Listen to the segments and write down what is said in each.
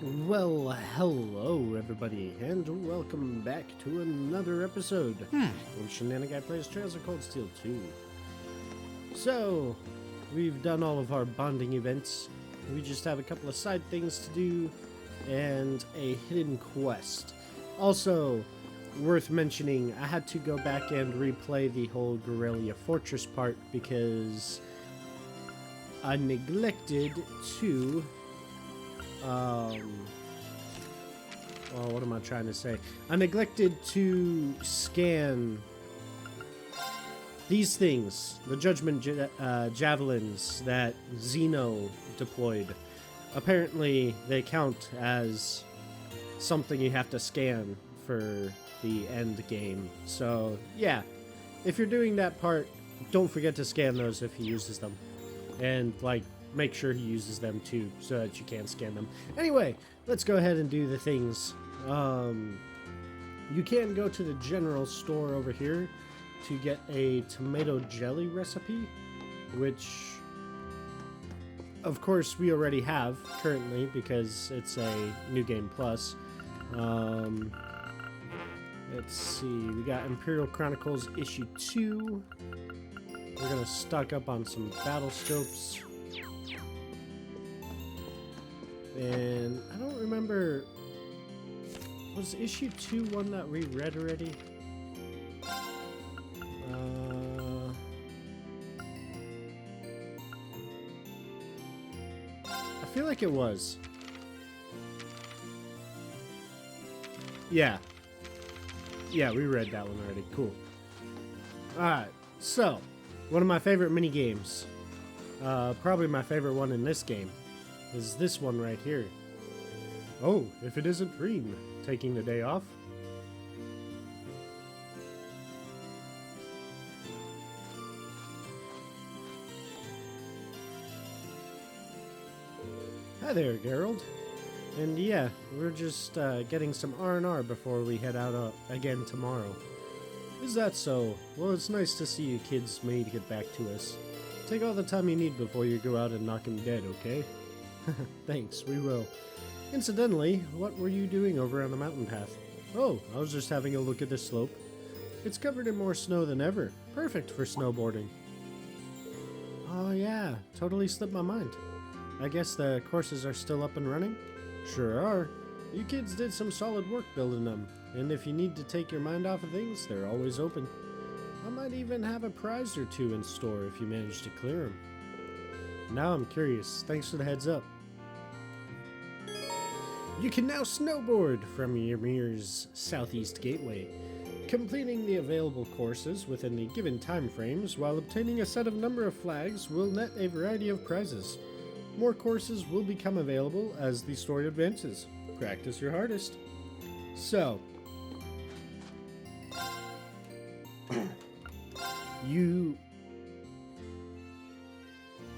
Well, hello everybody, and welcome back to another episode of Shenanaguy Plays Trails of Cold Steel 2. So, we've done all of our bonding events. We just have a couple of side things to do, and a hidden quest. Also, worth mentioning, I had to go back and replay the whole Guerrilla Fortress part because I neglected to well, what am I trying to say? I neglected to scan these things, the Judgment Javelins that Zeno deployed. Apparently, they count as something you have to scan for the end game. So, yeah, if you're doing that part, don't forget to scan those if he uses them. And, like, make sure he uses them too, so that you can scan them. Anyway, let's go ahead and do the things. You can go to the general store over here to get a tomato jelly recipe, which, of course, we already have currently because it's a New Game Plus. Let's see, we got Imperial Chronicles Issue 2. We're gonna stock up on some battle scopes. And I don't remember, was issue 2 one that we read already? I feel like it was. Yeah. Yeah, we read that one already. Cool. Alright, so, one of my favorite mini games. Probably my favorite one in this game is this one right here. Oh, if it isn't Dream taking the day off. Hi there, Gerald. And yeah, we're just getting some R&R before we head out again tomorrow. Is that so? Well, it's nice to see you kids made to get back to us. Take all the time you need before you go out and knock him dead, okay? Thanks, we will. Incidentally, what were you doing over on the mountain path? Oh, I was just having a look at the slope. It's covered in more snow than ever. Perfect for snowboarding. Oh yeah, totally slipped my mind. I guess the courses are still up and running? Sure are. You kids did some solid work building them, and if you need to take your mind off of things, they're always open. I might even have a prize or two in store if you manage to clear them. Now I'm curious. Thanks for the heads up. You can now snowboard from Ymir's Southeast Gateway, completing the available courses within the given time frames while obtaining a set of number of flags will net a variety of prizes. More courses will become available as the story advances. Practice your hardest. So,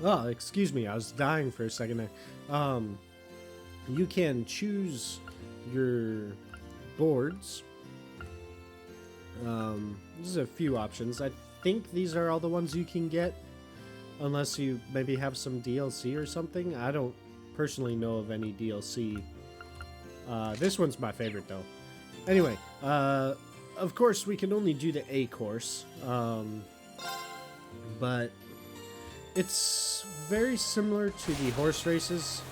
oh, excuse me, I was dying for a second there. You can choose your boards. There's a few options. I think these are all the ones you can get, unless you maybe have some DLC or something. I don't personally know of any DLC. This one's my favorite though. Anyway, of course we can only do the A course, but it's very similar to the horse races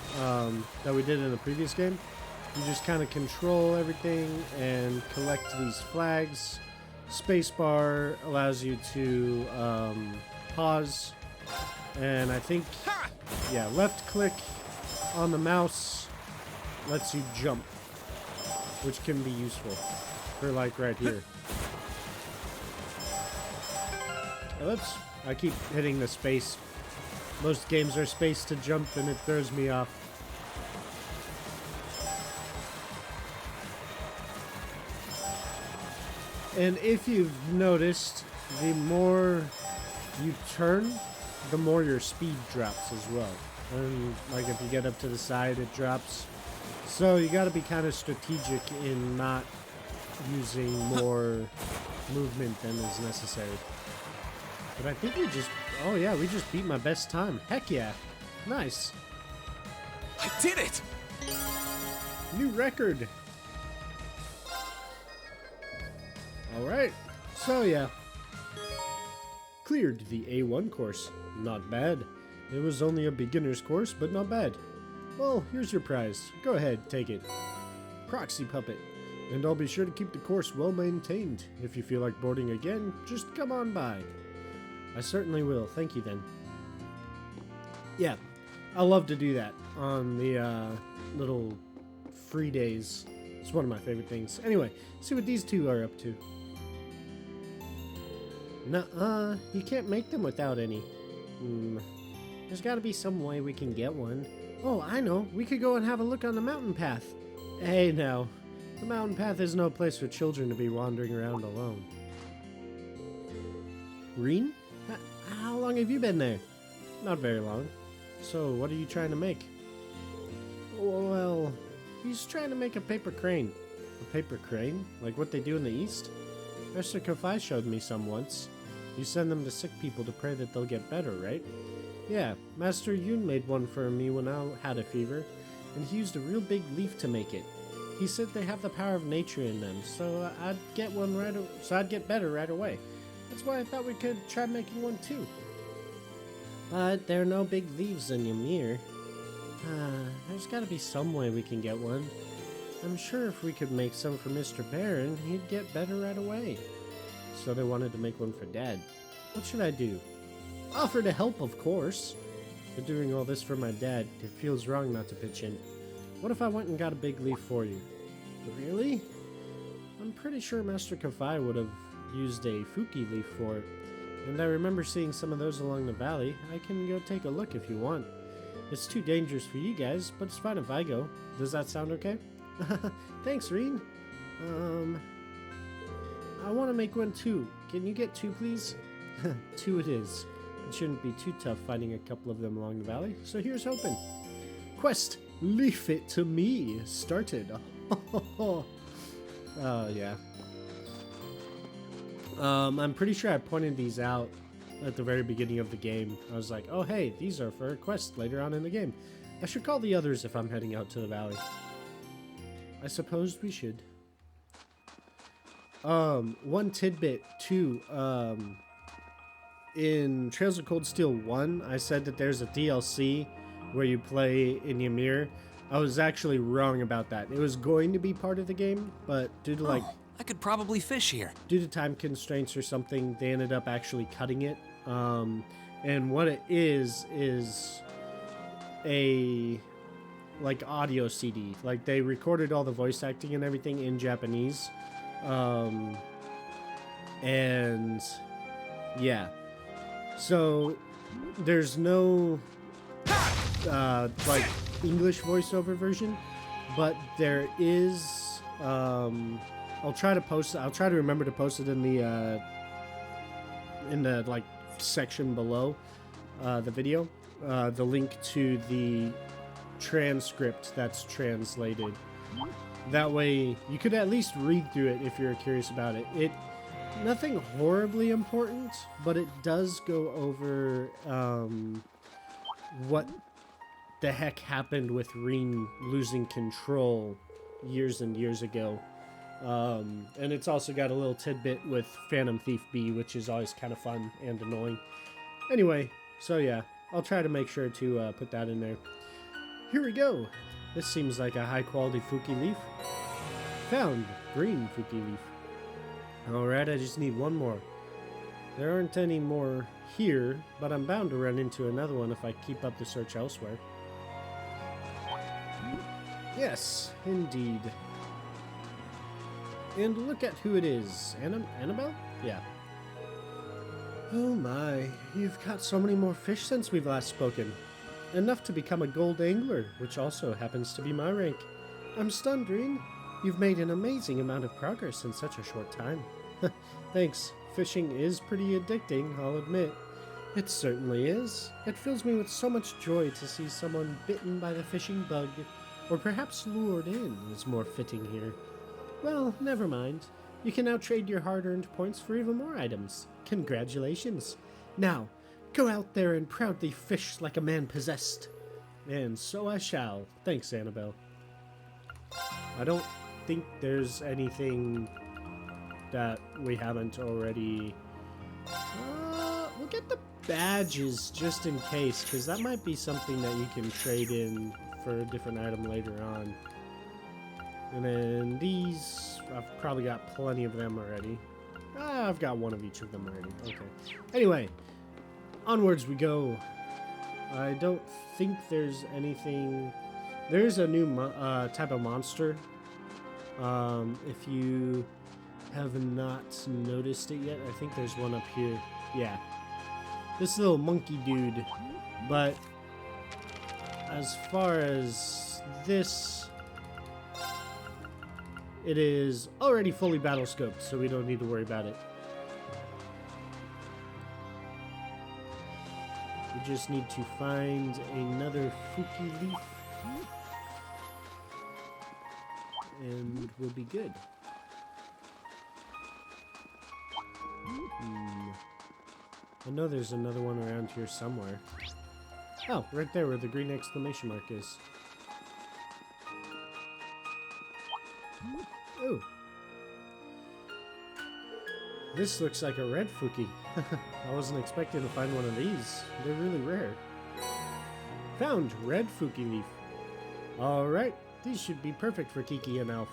that we did in the previous game. You just kind of control everything and collect these flags. Spacebar allows you to pause, and I think, yeah, left click on the mouse lets you jump, which can be useful for, like, right here. Oops, I keep hitting the space. Most games are space to jump and it throws me off. And if you've noticed, the more you turn, the more your speed drops as well. And like if you get up to the side, it drops. So you gotta be kind of strategic in not using more movement than is necessary. But I think we just... Oh yeah, we just beat my best time. Heck yeah. Nice. I did it! New record. Alright, so yeah. Cleared the A1 course. Not bad. It was only a beginner's course, but not bad. Well, here's your prize. Go ahead, take it. Proxy Puppet. And I'll be sure to keep the course well maintained. If you feel like boarding again, just come on by. I certainly will. Thank you then. Yeah, I love to do that on the little free days. It's one of my favorite things. Anyway, see what these two are up to. Nuh-uh, you can't make them without any. There's gotta be some way we can get one. Oh, I know. We could go and have a look on the mountain path. Hey, now. The mountain path is no place for children to be wandering around alone. Reen? How long have you been there? Not very long. So, what are you trying to make? Well, he's trying to make a paper crane. A paper crane? Like what they do in the East? Mr. Kofai showed me some once. You send them to sick people to pray that they'll get better, right? Yeah, Master Yoon made one for me when I had a fever, and he used a real big leaf to make it. He said they have the power of nature in them, so I'd get better right away. That's why I thought we could try making one too. But there are no big leaves in Ymir. There's gotta be some way we can get one. I'm sure if we could make some for Mr. Baron, he'd get better right away. So they wanted to make one for Dad. What should I do? Offer to help, of course. But doing all this for my dad, it feels wrong not to pitch in. What if I went and got a big leaf for you? Really? I'm pretty sure Master Kafai would have used a Fuki leaf for it. And I remember seeing some of those along the valley. I can go take a look if you want. It's too dangerous for you guys, but it's fine if I go. Does that sound okay? Thanks, Reen. I want to make one too. Can you get two, please? Two it is. It shouldn't be too tough finding a couple of them along the valley, so here's hoping. Quest, leaf it to me, started. Yeah. I'm pretty sure I pointed these out at the very beginning of the game. I was like, oh hey, these are for a quest later on in the game. I should call the others if I'm heading out to the valley. I suppose we should. One tidbit too, in Trails of Cold Steel 1, I said that there's a DLC where you play in Ymir. I was actually wrong about that. It was going to be part of the game, but due to I could probably fish here. Due to time constraints or something, they ended up actually cutting it. And what it is a audio CD. Like they recorded all the voice acting and everything in Japanese. And yeah. So there's no English voiceover version, but there is I'll try to remember to post it in the section below the video, the link to the transcript that's translated. That way you could at least read through it if you're curious about it. Nothing horribly important, but it does go over what the heck happened with Reen losing control years and years ago. And it's also got a little tidbit with Phantom Thief B, which is always kind of fun and annoying. Anyway, so yeah, I'll try to make sure to put that in there. Here we go. This seems like a high-quality Fuki leaf. Found. Green Fuki leaf. Alright, I just need one more. There aren't any more here, but I'm bound to run into another one if I keep up the search elsewhere. Yes, indeed. And look at who it is. Annabelle? Yeah. Oh my, you've caught so many more fish since we've last spoken. Enough to become a gold angler, which also happens to be my rank. I'm stunned, Reen. You've made an amazing amount of progress in such a short time. Thanks. Fishing is pretty addicting, I'll admit. It certainly is. It fills me with so much joy to see someone bitten by the fishing bug, or perhaps lured in is more fitting here. Well, never mind. You can now trade your hard-earned points for even more items. Congratulations. Now, go out there and proudly fish like a man possessed. And so I shall. Thanks, Annabelle. I don't think there's anything that we haven't already... we'll get the badges just in case, because that might be something that you can trade in for a different item later on. And then these, I've probably got plenty of them already. I've got one of each of them already. Okay. Anyway, onwards we go. I don't think there's anything... There's a new type of monster. If you have not noticed it yet, I think there's one up here. Yeah. This little monkey dude. But as far as this, it is already fully battle scoped, so we don't need to worry about it. We just need to find another Fuki leaf, and we'll be good. I know there's another one around here somewhere. Oh, right there where the green exclamation mark is. Ooh. This looks like a red Fuki. I wasn't expecting to find one of these. They're really rare. Found red Fuki leaf. Alright, these should be perfect for Kiki and Alf.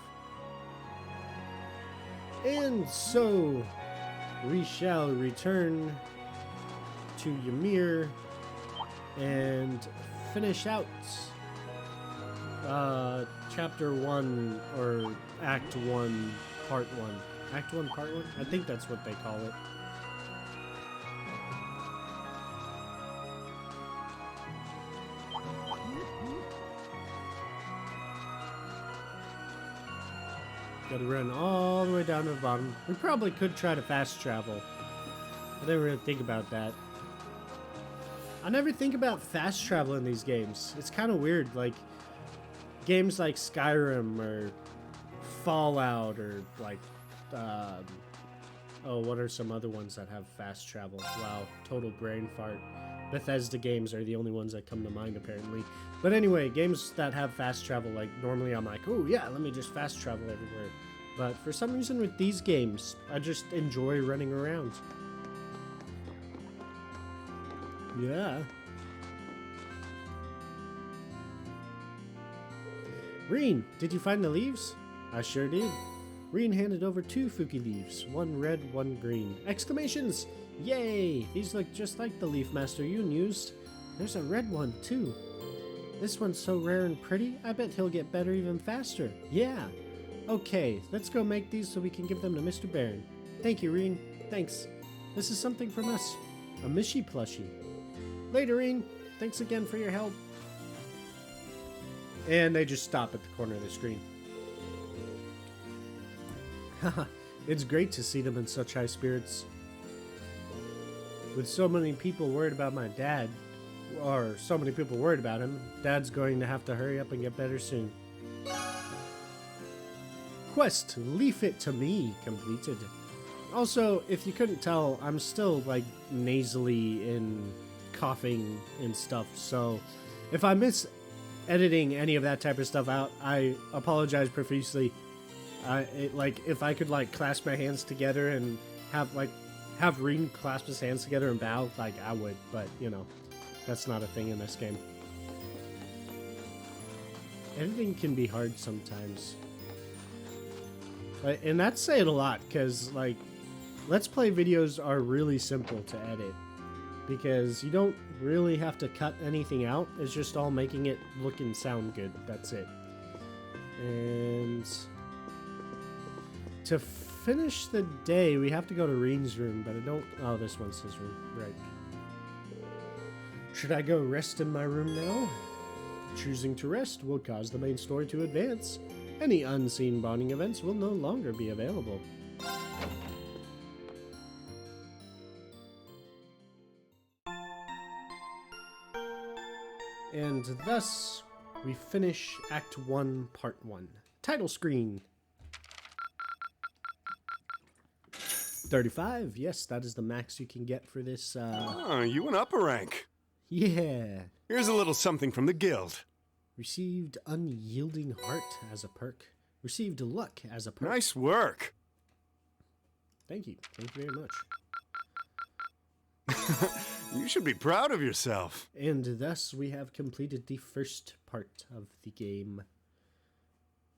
And so, we shall return to Ymir and finish out chapter 1 or act 1 part 1. Act 1 part 1? I think that's what they call it. Gotta run all the way down to the bottom. We probably could try to fast travel. I didn't really think about that. I never think about fast travel in these games. It's kind of weird, like games like Skyrim or Fallout or like, oh, what are some other ones that have fast travel? Wow, total brain fart. Bethesda games are the only ones that come to mind, apparently. But anyway, games that have fast travel, like, normally I'm like, oh yeah, let me just fast travel everywhere. But for some reason with these games, I just enjoy running around. Yeah. Reen, did you find the leaves? I sure did. Reen handed over 2 Fuki leaves, one red, one green. Exclamations! Yay! These look just like the leaf master you used. There's a red one too. This one's so rare and pretty, I bet he'll get better even faster. Yeah. Okay, let's go make these so we can give them to Mr. Baron. Thank you, Reen. Thanks. This is something from us. A Mishy plushie. Later, Reen. Thanks again for your help. And they just stop at the corner of the screen. Haha, it's great to see them in such high spirits. With so many people worried about my dad, or so many people worried about him, Dad's going to have to hurry up and get better soon. Quest, Leaf It to Me, completed. Also, if you couldn't tell, I'm still, like, nasally and coughing and stuff, so if I miss editing any of that type of stuff out, I apologize profusely. If I could, like, clasp my hands together and have Reen clasp his hands together and bow, like, I would, but, you know, that's not a thing in this game. Editing can be hard sometimes. And that's saying a lot, because, like, Let's Play videos are really simple to edit, because you don't really have to cut anything out. It's just all making it look and sound good. That's it. And to finish the day, we have to go to Reen's room, but I don't... Oh, this one's his room. Right. Should I go rest in my room now? Choosing to rest will cause the main story to advance. Any unseen bonding events will no longer be available. And thus, we finish Act 1, Part 1. Title screen. 35. Yes, that is the max you can get for this, you went up a rank. Yeah. Here's a little something from the guild. Received Unyielding Heart as a perk. received luck as a perk. Nice work. Thank you. Thank you very much. You should be proud of yourself. And thus we have completed the first part of the game.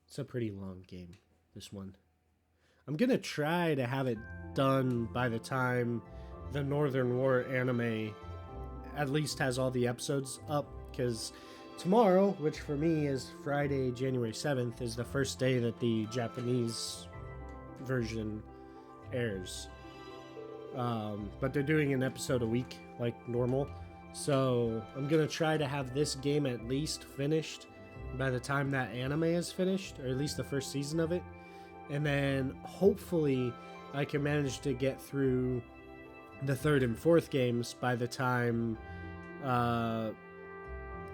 It's a pretty long game, this one. I'm gonna try to have it done by the time the Northern War anime at least has all the episodes up, because tomorrow, which for me is Friday, January 7th, is the first day that the Japanese version airs. But they're doing an episode a week, like normal. So I'm gonna try to have this game at least finished by the time that anime is finished, or at least the first season of it. And then hopefully I can manage to get through the third and fourth games by the time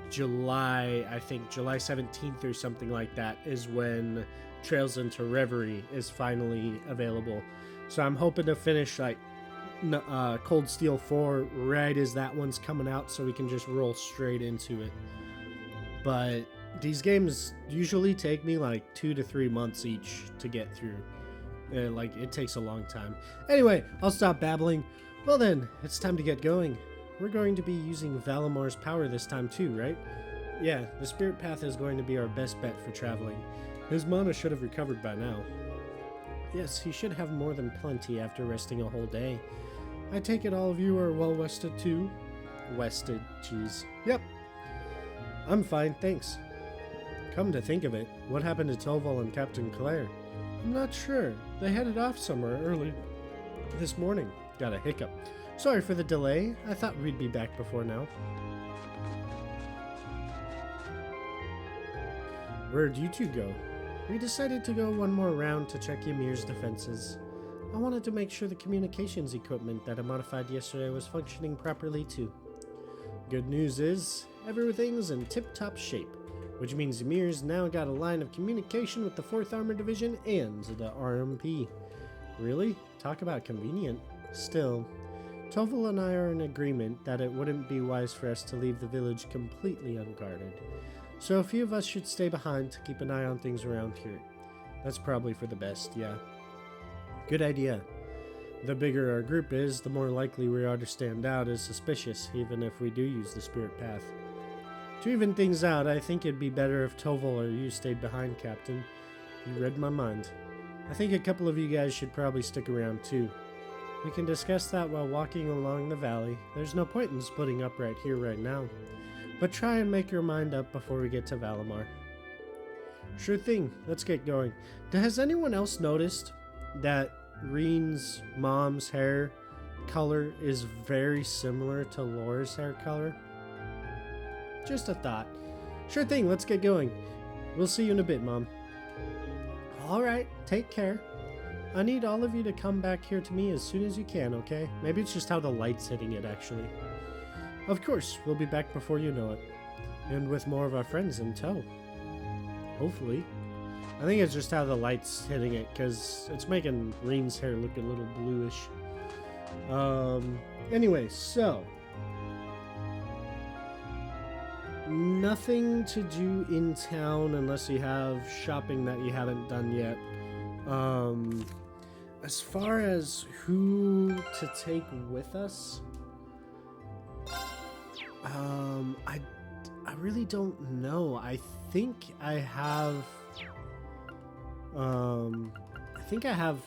July 17th or something like that is when Trails into Reverie is finally available. So I'm hoping to finish like Cold Steel 4 right as that one's coming out, so we can just roll straight into it. But these games usually take me like 2 to 3 months each to get through. Like, it takes a long time. Anyway, I'll stop babbling. Well then, it's time to get going. We're going to be using Valamar's power this time too, right? Yeah, the Spirit Path is going to be our best bet for traveling. His mana should have recovered by now. Yes, he should have more than plenty after resting a whole day. I take it all of you are well rested too? Wested, jeez. Yep. I'm fine, thanks. Come to think of it, what happened to Toval and Captain Claire? I'm not sure. They headed off somewhere early this morning. Got a hiccup. Sorry for the delay. I thought we'd be back before now. Where'd you two go? We decided to go one more round to check Ymir's defenses. I wanted to make sure the communications equipment that I modified yesterday was functioning properly too. Good news is, everything's in tip-top shape, which means Ymir's now got a line of communication with the 4th Armored Division and the RMP. Really? Talk about convenient. Still, Toval and I are in agreement that it wouldn't be wise for us to leave the village completely unguarded. So a few of us should stay behind to keep an eye on things around here. That's probably for the best, yeah. Good idea. The bigger our group is, the more likely we are to stand out as suspicious, even if we do use the Spirit Path. To even things out, I think it'd be better if Toval or you stayed behind, Captain. You read my mind. I think a couple of you guys should probably stick around too. We can discuss that while walking along the valley. There's no point in splitting up right here, right now. But try and make your mind up before we get to Valimar. Sure thing, let's get going. Has anyone else noticed that Reen's mom's hair color is very similar to Laura's hair color? Just a thought. Sure thing, let's get going. We'll see you in a bit, Mom. Alright, take care. I need all of you to come back here to me as soon as you can, okay? Maybe it's just how the light's hitting it, actually. Of course, we'll be back before you know it. And with more of our friends in tow. Hopefully. I think it's just how the light's hitting it, because it's making Reen's hair look a little bluish. Anyway, so. Nothing to do in town unless you have shopping that you haven't done yet. As far as who to take with us, I really don't know. I think I have,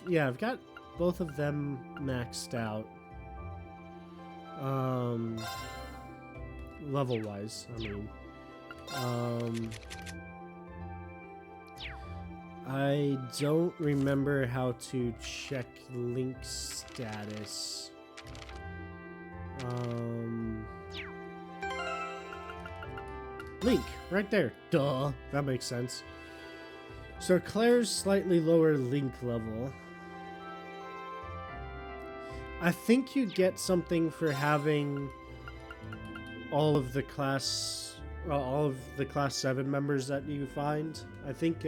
yeah, I've got both of them maxed out, level-wise, I mean. I don't remember how to check Link's status. Link, right there. Duh, that makes sense. So Claire's slightly lower Link level. I think you get something for having all of the class 7 members that you find. I think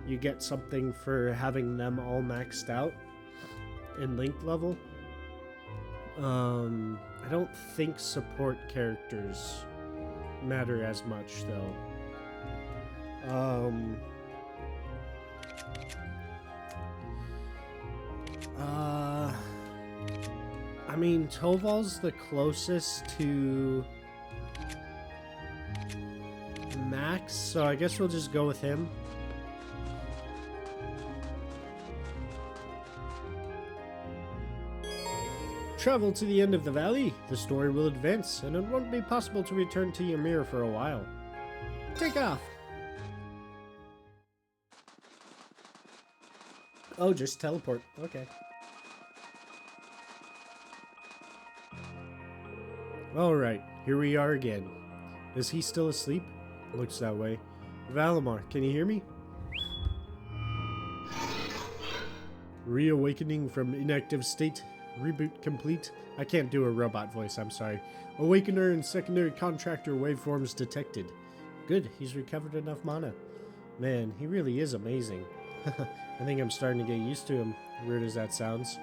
you get something for having them all maxed out in Link level. I don't think support characters matter as much though. I mean, Toval's the closest to Max, so I guess we'll just go with him. Travel to the end of the valley. The story will advance, and it won't be possible to return to Ymir for a while. Take off! Oh, just teleport. Okay. Alright, here we are again. Is he still asleep? Looks that way. Valimar, can you hear me? Reawakening from inactive state. Reboot complete. I can't do a robot voice, I'm sorry. Awakener and secondary contractor waveforms detected. Good, he's recovered enough mana. Man, he really is amazing. I think I'm starting to get used to him, weird as that sounds.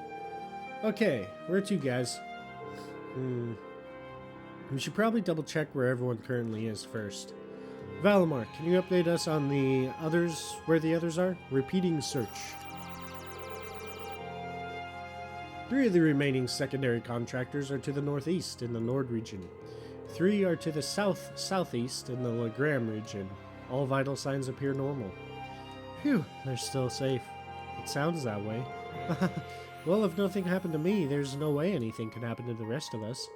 Okay, where to, guys? We should probably double check where everyone currently is first. Valimar, can you update us on the others, where the others are? Repeating search. 3 of the remaining secondary contractors are to the northeast in the Nord region. 3 are to the southeast in the Legram region. All vital signs appear normal. Phew, they're still safe. It sounds that way. Well, if nothing happened to me, there's no way anything can happen to the rest of us.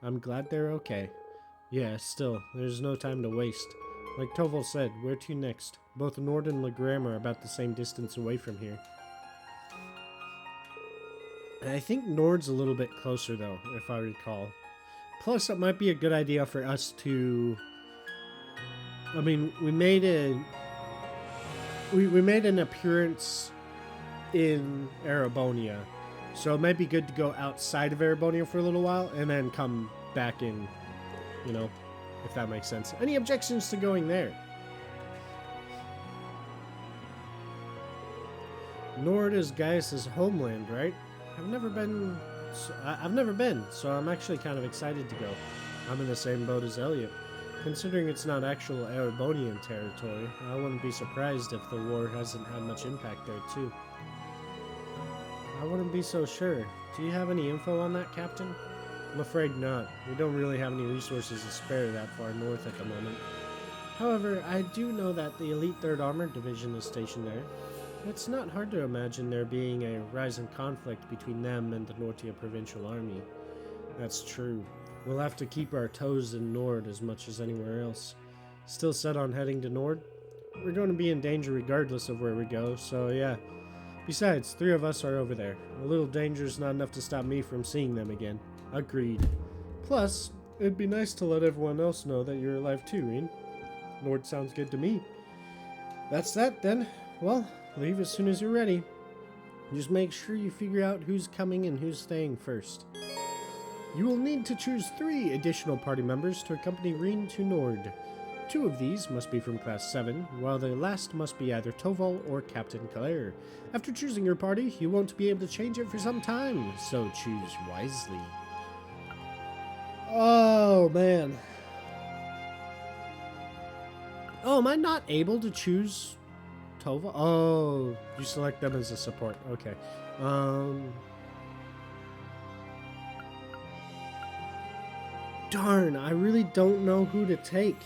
I'm glad they're okay. Yeah, still, there's no time to waste. Like Toval said, where to next? Both Nord and Legram are about the same distance away from here. I think Nord's a little bit closer, though, if I recall. Plus, it might be a good idea for us to... I mean, we made an appearance in Erebonia, so it might be good to go outside of Erebonia for a little while and then come back in, you know, if that makes sense. Any objections to going there? Nord is Gaius' homeland, right? I've never been, so I'm actually kind of excited to go. I'm in the same boat as Elliot. Considering it's not actual Erebonian territory, I wouldn't be surprised if the war hasn't had much impact there too. I wouldn't be so sure. Do you have any info on that, Captain? I'm afraid not. We don't really have any resources to spare that far north at the moment. However, I do know that the Elite 3rd Armored Division is stationed there. It's not hard to imagine there being a rise in conflict between them and the Nortia Provincial Army. That's true. We'll have to keep our toes in Nord as much as anywhere else. Still set on heading to Nord? We're going to be in danger regardless of where we go, so yeah. Besides, 3 of us are over there. A little danger is not enough to stop me from seeing them again. Agreed. Plus, it'd be nice to let everyone else know that you're alive too, Reen. Nord sounds good to me. That's that, then. Well, leave as soon as you're ready. Just make sure you figure out who's coming and who's staying first. You will need to choose 3 additional party members to accompany Reen to Nord. 2 of these must be from Class 7, while the last must be either Toval or Captain Claire. After choosing your party, you won't be able to change it for some time, so choose wisely. Oh, man. Oh, am I not able to choose Toval? Oh, you select them as a support. Okay. Darn, I really don't know who to take.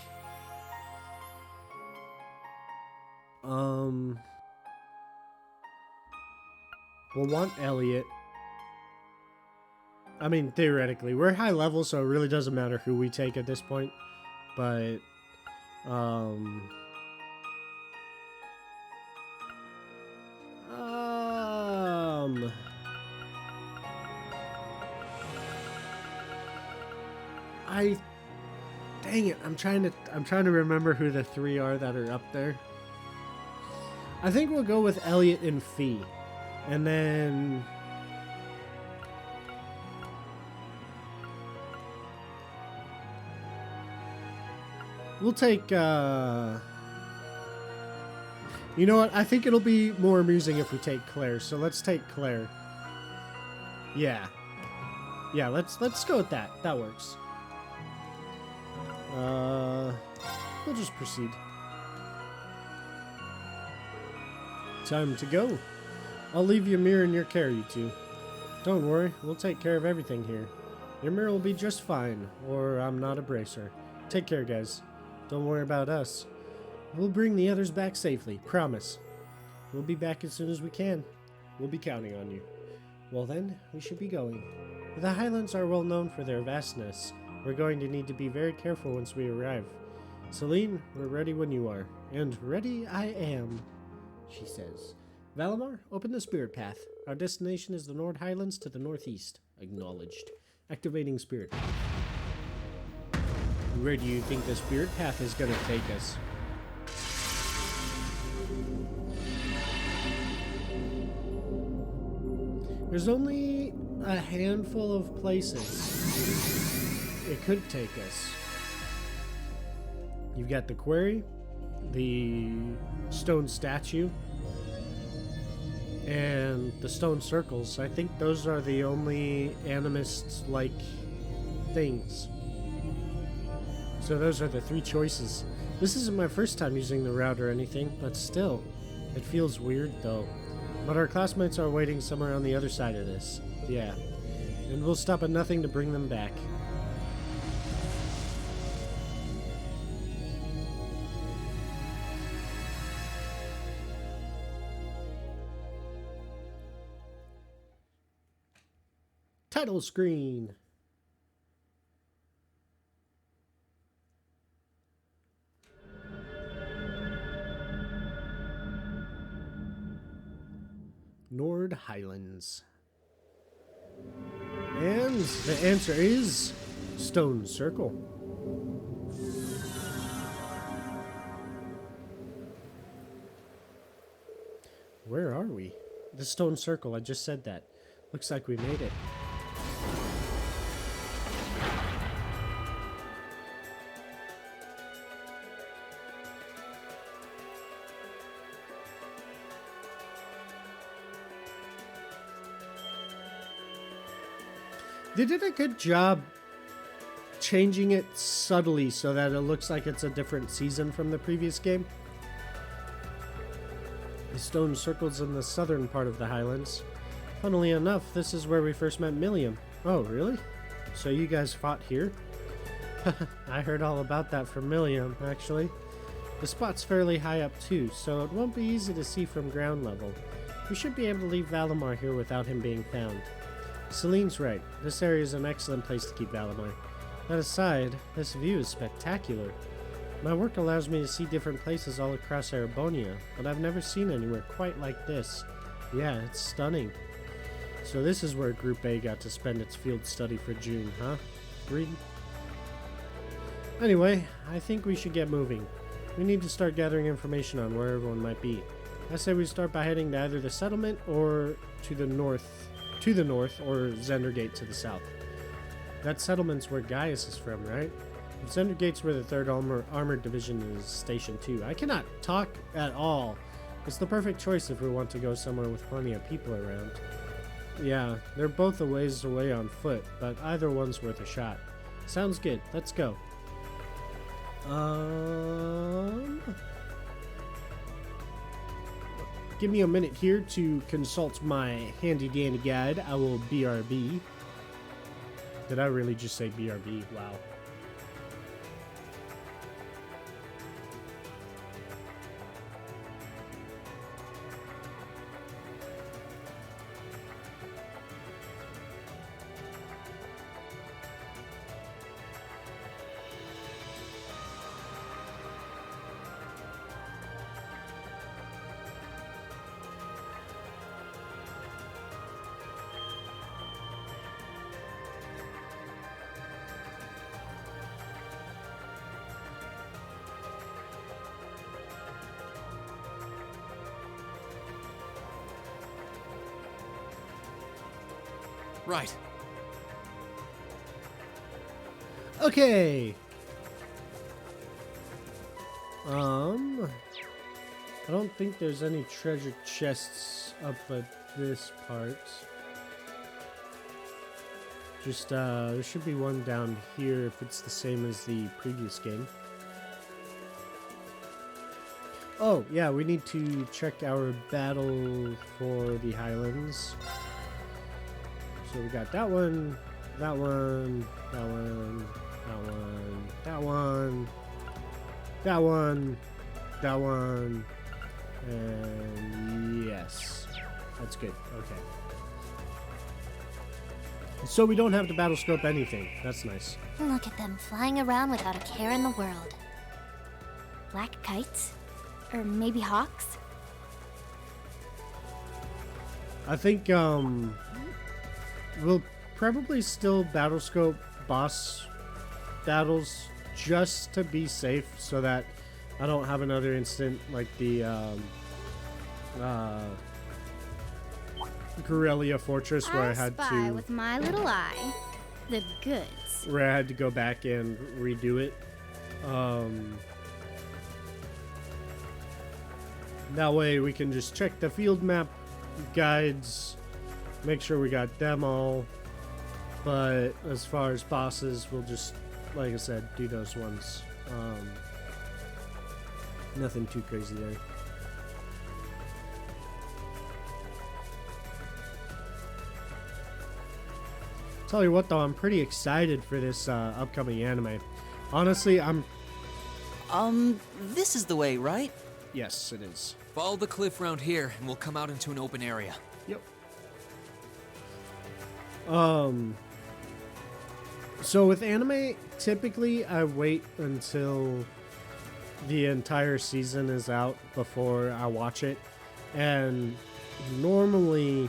We'll want Elliot. I mean, theoretically, we're high level, so it really doesn't matter who we take at this point. But, dang it, I'm trying to remember who the 3 are that are up there. I think we'll go with Elliot and Fee. And then we'll take you know what? I think it'll be more amusing if we take Claire. So let's take Claire. Yeah. Yeah, let's go with that. That works. We'll just proceed. Time to go. I'll leave Ymir in your care, you two. Don't worry, we'll take care of everything here. Ymir will be just fine, or I'm not a bracer. Take care, guys. Don't worry about us. We'll bring the others back safely, promise. We'll be back as soon as we can. We'll be counting on you. Well then, we should be going. The Highlands are well known for their vastness. We're going to need to be very careful once we arrive. Celine, we're ready when you are. And ready I am, she says. Valimar, open the spirit path. Our destination is the Nord Highlands to the northeast. Acknowledged. Activating spirit path. Where do you think the spirit path is going to take us? There's only a handful of places it could take us. You've got the quarry, the stone statue, and the stone circles. I think those are the only animist-like things. So those are the three choices. This isn't my first time using the route or anything, but still, it feels weird though. But our classmates are waiting somewhere on the other side of this. Yeah. And we'll stop at nothing to bring them back. Title screen. Nord Highlands. And the answer is Stone Circle. Where are we? The Stone Circle, I just said that. Looks like we made it. They did a good job changing it subtly so that it looks like it's a different season from the previous game. The stone circles in the southern part of the Highlands. Funnily enough, this is where we first met Milliam. Oh, really? So you guys fought here? I heard all about that from Milliam, actually. The spot's fairly high up too, so it won't be easy to see from ground level. We should be able to leave Valimar here without him being found. Celine's right. This area is an excellent place to keep Valimar. That aside, this view is spectacular. My work allows me to see different places all across Erebonia, but I've never seen anywhere quite like this. Yeah, it's stunning. So this is where Group A got to spend its field study for June, huh? Reed? Anyway, I think we should get moving. We need to start gathering information on where everyone might be. I say we start by heading to either the settlement or to the north or Zendergate to the south. That settlement's where Gaius is from, right? Zendergate's where the 3rd Armored Division is stationed too. I cannot talk at all. It's the perfect choice if we want to go somewhere with plenty of people around. Yeah, they're both a ways away on foot, but either one's worth a shot. Sounds good. Let's go. Give me a minute here to consult my handy-dandy guide. I will BRB. Did I really just say BRB? Wow. Right. Okay. I don't think there's any treasure chests up at this part. Just, there should be one down here if it's the same as the previous game. Oh, yeah, we need to check our battle for the Highlands. So we got that one, that one, that one, that one, that one, that one, that one, and yes. That's good. Okay. So we don't have to battle scope anything. That's nice. Look at them flying around without a care in the world. Black kites? Or maybe hawks? I think we'll probably still battle scope boss battles just to be safe, so that I don't have another incident like the Guerrilla Fortress where I had spy to with my little eye the goods. where I had to go back and redo it. That way we can just check the field map guides, make sure we got them all. But as far as bosses, we'll just, like I said, do those ones. Nothing too crazy there. Tell you what though, I'm pretty excited for this upcoming anime. Honestly, This is the way, right? yes, it is. Follow the cliff round here, and we'll come out into an open area. Yep. So with anime, typically I wait until the entire season is out before I watch it. And normally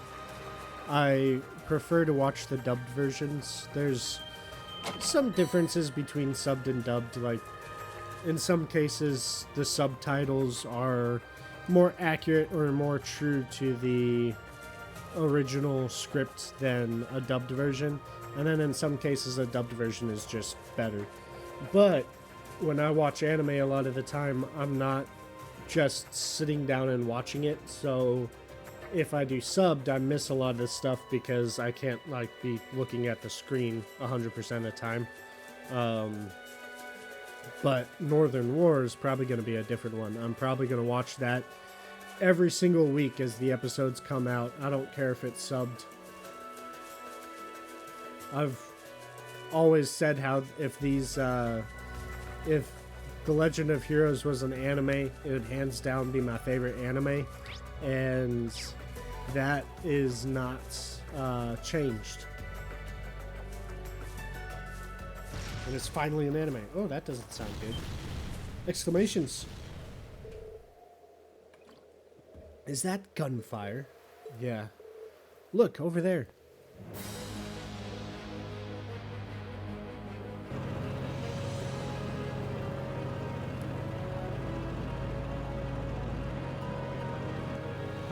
I prefer to watch the dubbed versions. There's some differences between subbed and dubbed. Like, in some cases, the subtitles are more accurate or more true to the original script than a dubbed version. And then in some cases, a dubbed version is just better. But when I watch anime, a lot of the time, I'm not just sitting down and watching it. So if I do subbed, I miss a lot of this stuff because I can't like be looking at the screen 100% of the time. But Northern War is probably going to be a different one. I'm probably going to watch that every single week as the episodes come out. I don't care if it's subbed. I've always said how if The Legend of Heroes was an anime, it would hands down be my favorite anime. And that is not changed. And it's finally an anime. Oh, that doesn't sound good. Exclamations. Is that gunfire? Yeah. Look, over there.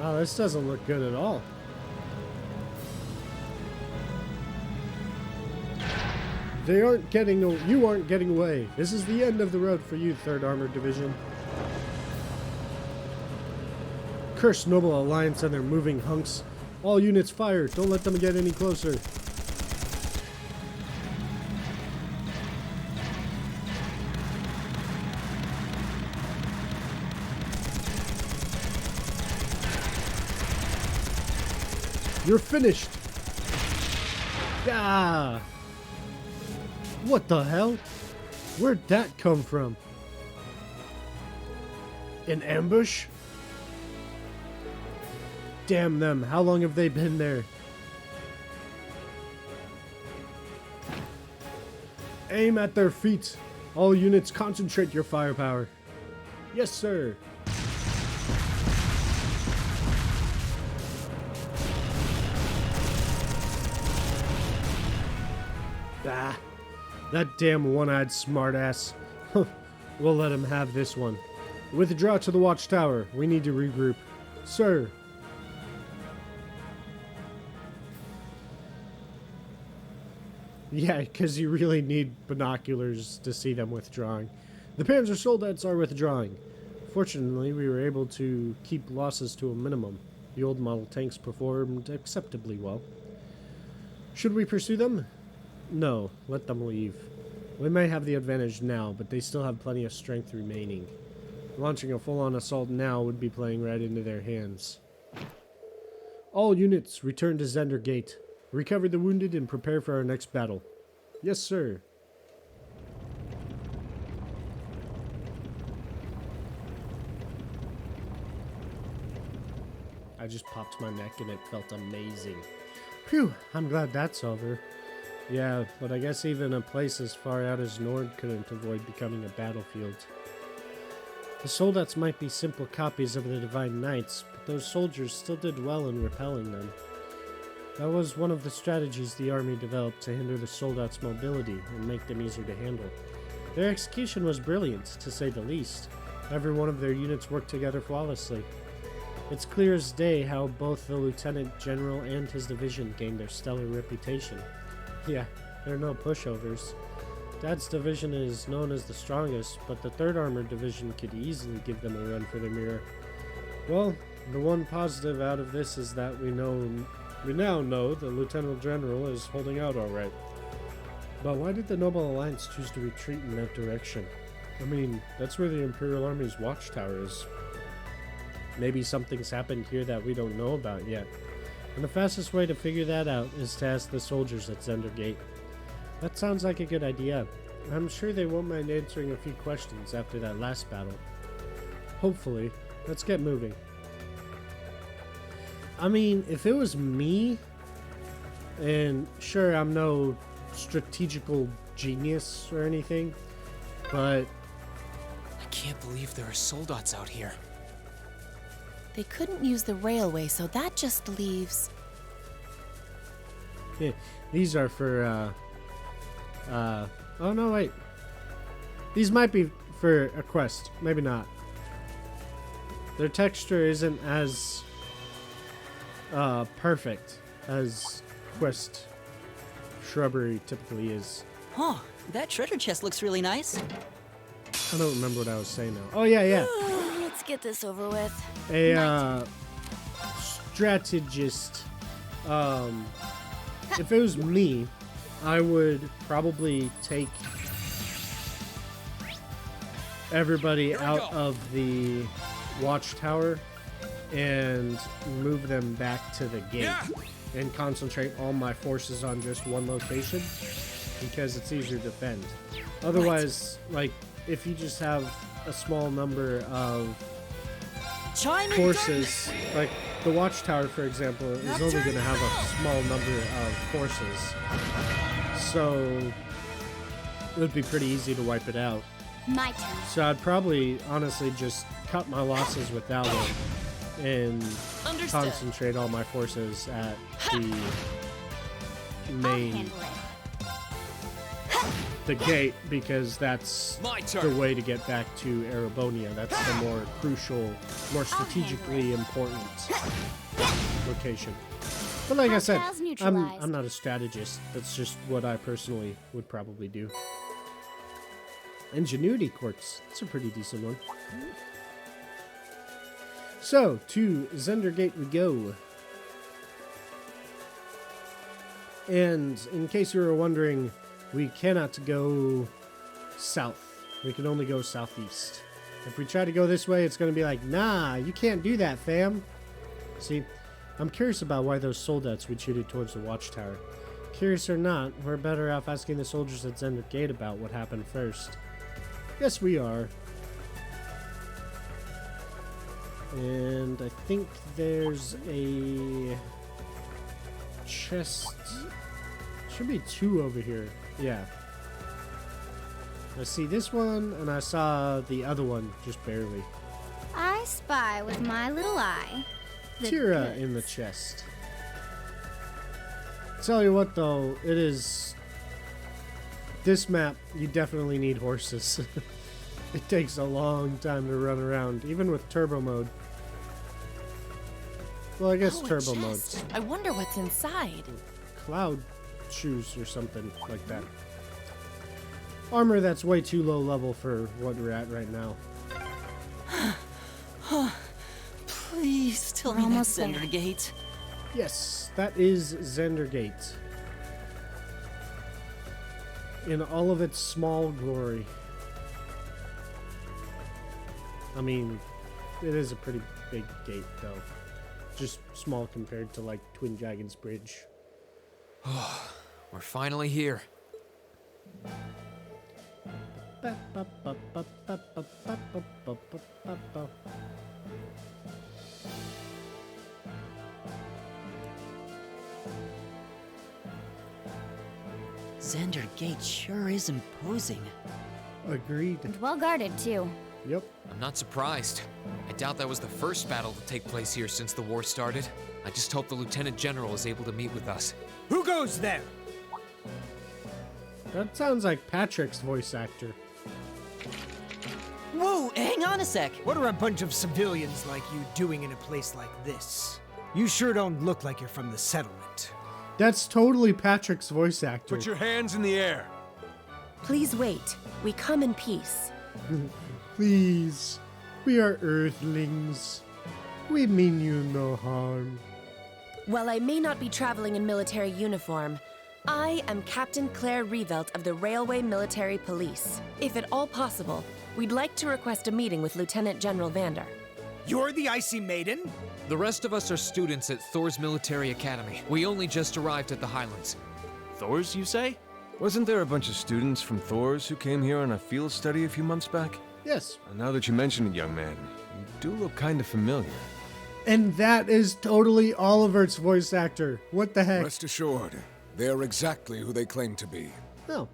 Oh, this doesn't look good at all. You aren't getting away. This is the end of the road for you, 3rd Armored Division. Curse Noble Alliance and their moving hunks. All units fire. Don't let them get any closer. You're finished. Ah! What the hell? Where'd that come from? An ambush? Damn them, how long have they been there? Aim at their feet. All units concentrate your firepower. Yes, sir. Ah, that damn one-eyed smartass. We'll let him have this one. Withdraw to the watchtower. We need to regroup. Sir. Yeah, because you really need binoculars to see them withdrawing. The Panzer Soldats are withdrawing. Fortunately, we were able to keep losses to a minimum. The old model tanks performed acceptably well. Should we pursue them? No, let them leave. We may have the advantage now, but they still have plenty of strength remaining. Launching a full-on assault now would be playing right into their hands. All units, return to Zender Gate. Recover the wounded and prepare for our next battle. Yes, sir. I just popped my neck and it felt amazing. Phew, I'm glad that's over. Yeah, but I guess even a place as far out as Nord couldn't avoid becoming a battlefield. The soldats might be simple copies of the Divine Knights, but those soldiers still did well in repelling them. That was one of the strategies the army developed to hinder the soldats' mobility and make them easier to handle. Their execution was brilliant, to say the least. Every one of their units worked together flawlessly. It's clear as day how both the Lieutenant General and his division gained their stellar reputation. Yeah, they're no pushovers. Dad's division is known as the strongest, but the 3rd Armored Division could easily give them a run for their mirror. Well, the one positive out of this is that we now know the Lieutenant General is holding out alright. But why did the Noble Alliance choose to retreat in that direction? I mean, that's where the Imperial Army's watchtower is. Maybe something's happened here that we don't know about yet. And the fastest way to figure that out is to ask the soldiers at Zender Gate. That sounds like a good idea. I'm sure they won't mind answering a few questions after that last battle. Hopefully. Let's get moving. I mean, if it was me, and sure, I'm no strategical genius or anything, but I can't believe there are soldats out here. They couldn't use the railway, so that just leaves... yeah, these are for, oh no, wait. These might be for a quest. Maybe not. Their texture isn't as, perfect as quest shrubbery typically is. Huh, that treasure chest looks really nice. I don't remember what I was saying now. Oh, yeah. Let's get this over with. A, strategist. If it was me, I would probably take everybody out of the watchtower and move them back to the gate and concentrate all my forces on just one location because it's easier to defend. Otherwise, like, if you just have a small number of forces, like the watchtower, for example, is only going to have a small number of forces, so it would be pretty easy to wipe it out. My turn. So I'd probably honestly just cut my losses with that one and concentrate all my forces at the I'll main, handle it. the gate, because that's the way to get back to Erebonia. That's the more crucial, more strategically important location. But like I said, Hostiles I'm neutralized. not a strategist. That's just what I personally would probably do. Ingenuity Quartz. That's a pretty decent one. So, to Zender Gate we go. And in case you were wondering, we cannot go south. We can only go southeast. If we try to go this way, it's going to be like, nah, you can't do that, fam. See, I'm curious about why those soldats retreated towards the watchtower. Curious or not, we're better off asking the soldiers at Zender Gate about what happened first. Yes, we are. And I think there's a chest. Should be two over here. Yeah. I see this one, and I saw the other one just barely. I spy with my little eye. the Tira goods. in the chest. Tell you what, though, it is... This map, you definitely need horses. It takes a long time to run around, even with turbo mode. Well, I guess Oh, a turbo chest. modes. I wonder what's inside. Cloud shoes or something like that. Armor that's way too low level for what we're at right now. Please tell We're me that's almost there. Zender Gate. Yes, that is Zender Gate. In all of its small glory. I mean, it is a pretty big gate, though. Just small compared to, like, Twin Dragons Bridge. We're finally here. Xander Gate sure is imposing. Agreed. And well guarded, too. Yep. I'm not surprised. I doubt that was the first battle to take place here since the war started. I just hope the Lieutenant General is able to meet with us. Who goes there? That sounds like Patrick's voice actor. Whoa, hang on a sec. What are a bunch of civilians like you doing in a place like this? You sure don't look like you're from the settlement. That's totally Patrick's voice actor. Put your hands in the air. Please wait. We come in peace. Please. We are Earthlings. We mean you no harm. While I may not be traveling in military uniform, I am Captain Claire Revelt of the Railway Military Police. If at all possible, we'd like to request a meeting with Lieutenant General Vander. You're the Icy Maiden? The rest of us are students at Thor's Military Academy. We only just arrived at the Highlands. Thor's, you say? Wasn't there a bunch of students from Thor's who came here on a field study a few months back? Yes. And now that you mention it, young man, you do look kind of familiar. And that is totally Oliver's voice actor. What the heck? Rest assured, they are exactly who they claim to be. Oh.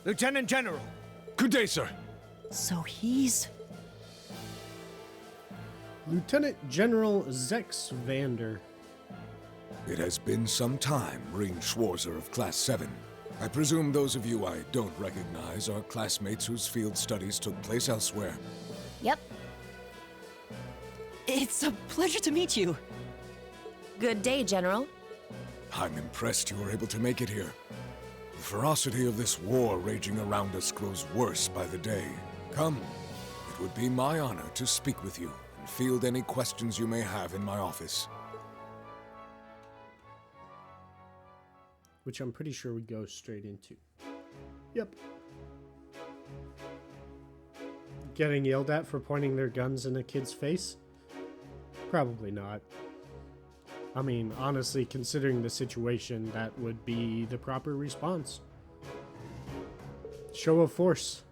Lieutenant General. Good day, sir. So he's... Lieutenant General Zex Vander. It has been some time, Marine Schwarzer of Class 7. I presume those of you I don't recognize are classmates whose field studies took place elsewhere. Yep. It's a pleasure to meet you. Good day, General. I'm impressed you were able to make it here. The ferocity of this war raging around us grows worse by the day. Come, it would be my honor to speak with you and field any questions you may have in my office. Which I'm pretty sure we go straight into. Yep. Getting yelled at for pointing their guns in a kid's face? Probably not. I mean, honestly, considering the situation, that would be the proper response. Show of force.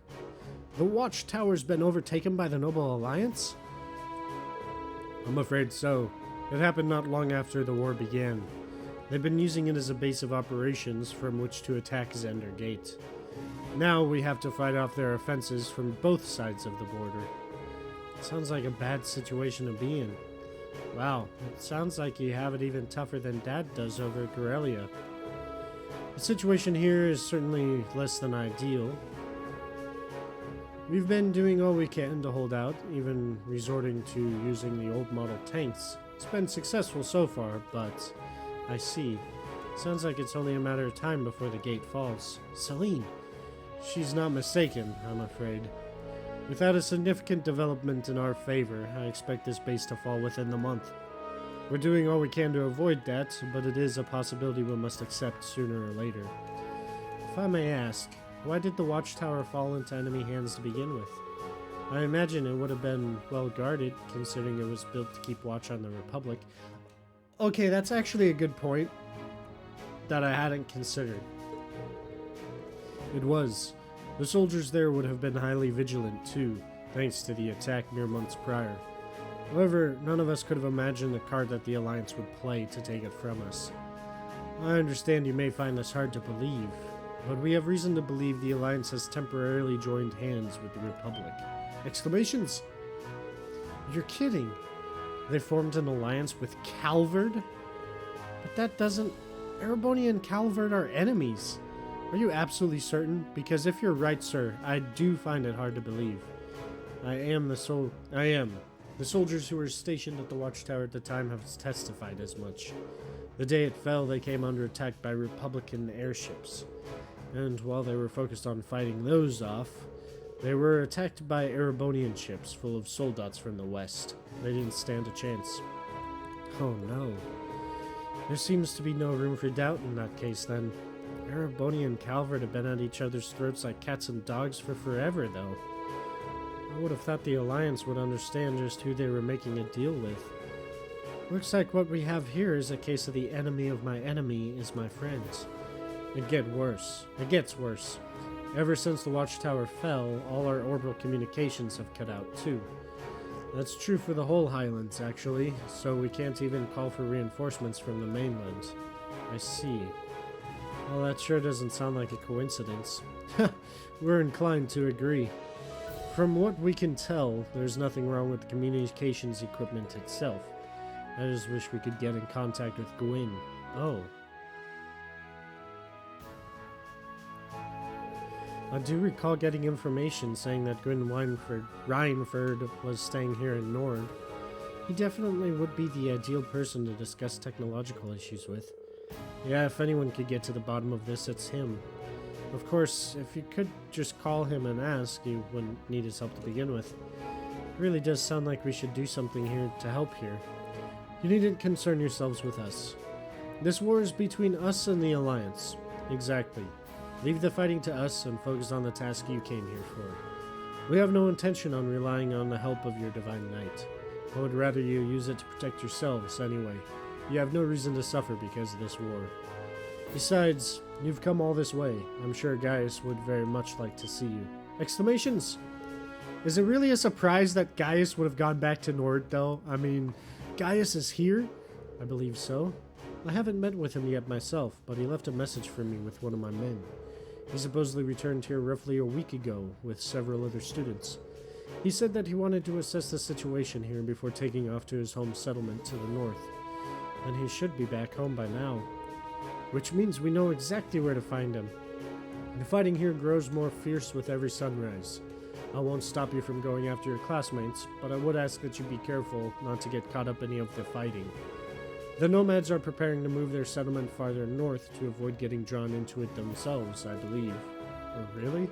The Watchtower's been overtaken by the Noble Alliance? I'm afraid so. It happened not long after the war began. They've been using it as a base of operations from which to attack Xander Gate. Now we have to fight off their offenses from both sides of the border. Sounds like a bad situation to be in. Wow, it sounds like you have it even tougher than Dad does over at Corellia. The situation here is certainly less than ideal. We've been doing all we can to hold out, even resorting to using the old model tanks. It's been successful so far, but I see. Sounds like it's only a matter of time before the gate falls. Celine. She's not mistaken, I'm afraid. Without a significant development in our favor, I expect this base to fall within the month. We're doing all we can to avoid that, but it is a possibility we must accept sooner or later. If I may ask, why did the Watchtower fall into enemy hands to begin with? I imagine it would have been well guarded, considering it was built to keep watch on the Republic. Okay, that's actually a good point that I hadn't considered. It was. The soldiers there would have been highly vigilant too, thanks to the attack mere months prior. However, none of us could have imagined the card that the Alliance would play to take it from us. I understand you may find this hard to believe, but we have reason to believe the Alliance has temporarily joined hands with the Republic. Exclamations! You're kidding! They formed an alliance with Calvard? But that doesn't... Ereboni and Calvard are enemies. Are you absolutely certain? Because if you're right, sir, I do find it hard to believe. I am. The soldiers who were stationed at the Watchtower at the time have testified as much. The day it fell, they came under attack by Republican airships. And while they were focused on fighting those off, they were attacked by Erebonian ships full of soldats from the west. They didn't stand a chance. Oh no. There seems to be no room for doubt in that case then. Ereboni and Calvert have been at each other's throats like cats and dogs for forever, though. I would have thought the Alliance would understand just who they were making a deal with. Looks like what we have here is a case of the enemy of my enemy is my friend. It gets worse. Ever since the watchtower fell, all our orbital communications have cut out, too. That's true for the whole Highlands, actually, so we can't even call for reinforcements from the mainland. I see. Well, that sure doesn't sound like a coincidence. We're inclined to agree. From what we can tell, there's nothing wrong with the communications equipment itself. I just wish we could get in contact with Gwyn. Oh. I do recall getting information saying that Gwyn Reinford was staying here in Nord. He definitely would be the ideal person to discuss technological issues with. Yeah, if anyone could get to the bottom of this, it's him. Of course, if you could just call him and ask, you wouldn't need his help to begin with. It really does sound like we should do something here to help here. You needn't concern yourselves with us. This war is between us and the Alliance. Exactly. Leave the fighting to us and focus on the task you came here for. We have no intention on relying on the help of your Divine Knight. I would rather you use it to protect yourselves anyway. You have no reason to suffer because of this war. Besides, you've come all this way. I'm sure Gaius would very much like to see you. Exclamations! Is it really a surprise that Gaius would have gone back to Nord, though? I mean, Gaius is here? I believe so. I haven't met with him yet myself, but he left a message for me with one of my men. He supposedly returned here roughly a week ago with several other students. He said that he wanted to assess the situation here before taking off to his home settlement to the north. And he should be back home by now. Which means we know exactly where to find him. The fighting here grows more fierce with every sunrise. I won't stop you from going after your classmates, but I would ask that you be careful not to get caught up in any of the fighting. The nomads are preparing to move their settlement farther north to avoid getting drawn into it themselves, I believe. Oh, really?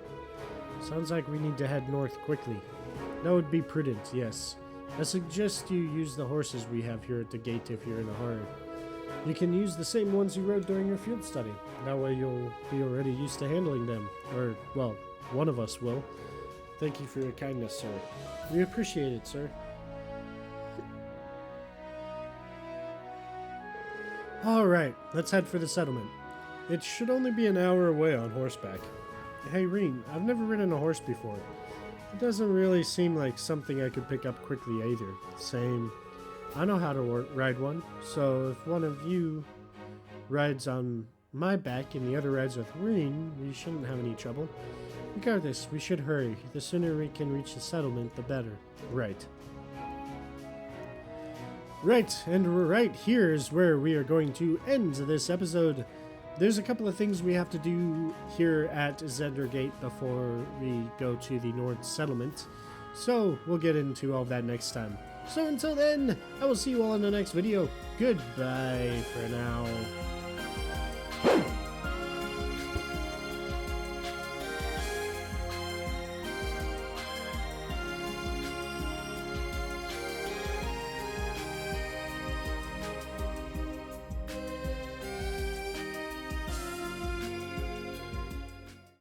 Sounds like we need to head north quickly. That would be prudent, yes. I suggest you use the horses we have here at the gate if you're in a hurry. You can use the same ones you rode during your field study. That way you'll be already used to handling them. Or, well, one of us will. Thank you for your kindness, sir. We appreciate it, sir. Alright, let's head for the settlement. It should only be an hour away on horseback. Hey, Reen, I've never ridden a horse before. It doesn't really seem like something I could pick up quickly either. Same. I know how to ride one, so if one of you rides on my back and the other rides with Reen, we shouldn't have any trouble. Regardless, we should hurry. The sooner we can reach the settlement, the better. Right. Right, and right here is where we are going to end this episode. There's a couple of things we have to do here at Zendergate before we go to the Nord settlement. So, we'll get into all that next time. So until then, I will see you all in the next video. Goodbye for now.